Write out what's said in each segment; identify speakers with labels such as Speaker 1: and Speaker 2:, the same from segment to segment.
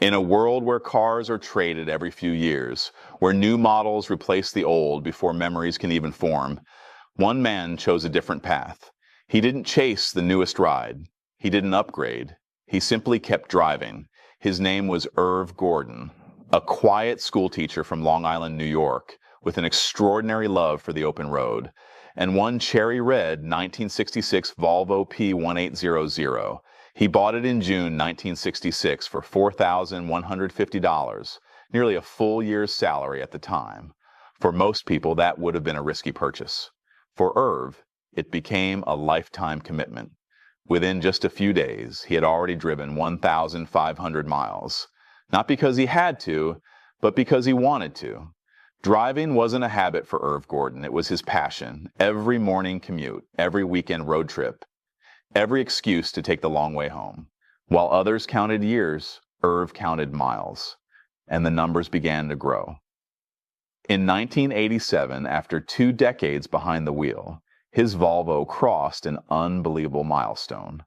Speaker 1: In a world where cars are traded every few years, where new models replace the old before memories can even form, one man chose a different path. He didn't chase the newest ride. He didn't upgrade. He simply kept driving. His name was Irv Gordon, a quiet schoolteacher from Long Island, New York, with an extraordinary love for the open road, and one cherry red 1966 Volvo P1800. He bought it in June 1966 for $4,150, nearly a full year's salary at the time. For most people, that would have been a risky purchase. For Irv, it became a lifetime commitment. Within just a few days, he had already driven 1,500 miles. Not because he had to, but because he wanted to. Driving wasn't a habit for Irv Gordon. It was his passion. Every morning commute, every weekend road trip, every excuse to take the long way home. While others counted years, Irv counted miles. And the numbers began to grow. In 1987, after 2 decades behind the wheel, his Volvo crossed an unbelievable milestone: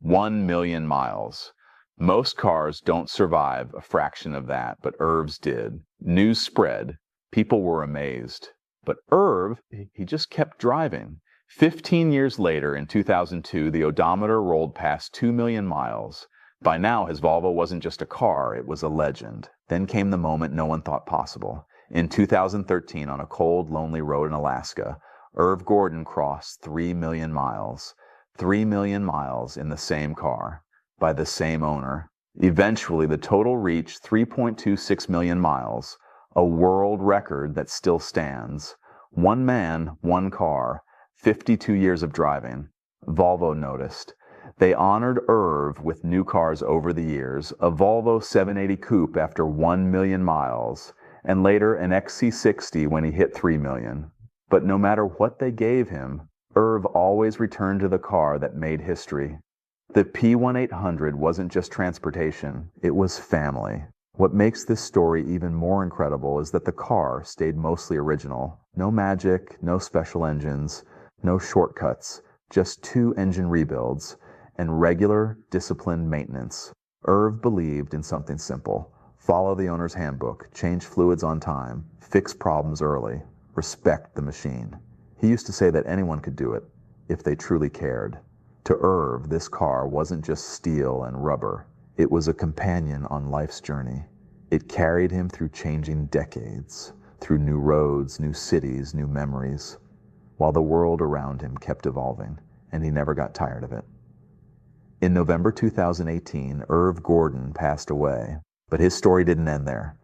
Speaker 1: 1 million miles. Most cars don't survive a fraction of that, but Irv's did. News spread. People were amazed. But Irv, he just kept driving. 15 years later, in 2002, the odometer rolled past 2 million miles. By now, his Volvo wasn't just a car, it was a legend. Then came the moment no one thought possible. In 2013, on a cold, lonely road in Alaska, Irv Gordon crossed 3 million miles. 3 million miles in the same car, by the same owner. Eventually, the total reached 3.26 million miles, a world record that still stands. One man, one car, 52 years of driving. Volvo noticed. They honored Irv with new cars over the years, a Volvo 780 Coupe after 1 million miles, and later an XC60 when he hit 3 million. But no matter what they gave him, Irv always returned to the car that made history. The P1800 wasn't just transportation, it was family. What makes this story even more incredible is that the car stayed mostly original. No magic, no special engines, no shortcuts, just 2 engine rebuilds, and regular, disciplined maintenance. Irv believed in something simple: follow the owner's handbook, change fluids on time, fix problems early, respect the machine. He used to say that anyone could do it, if they truly cared. To Irv, this car wasn't just steel and rubber. It was a companion on life's journey. It carried him through changing decades, through new roads, new cities, new memories, while the world around him kept evolving, and he never got tired of it. In November 2018, Irv Gordon passed away, but his story didn't end there,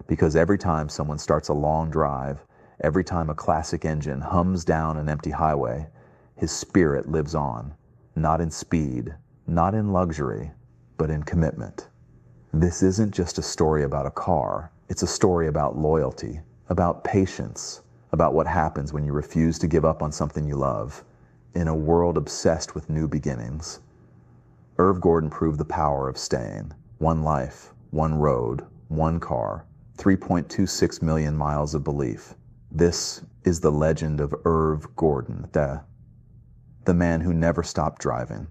Speaker 1: because every time someone starts a long drive, every time a classic engine hums down an empty highway, his spirit lives on, not in speed, not in luxury, but in commitment. This isn't just a story about a car, it's a story about loyalty, about patience, about what happens when you refuse to give up on something you love, in a world obsessed with new beginnings. Irv Gordon proved the power of staying. One life, one road, one car, 3.26 million miles of belief. This is the legend of Irv Gordon, the man who never stopped driving.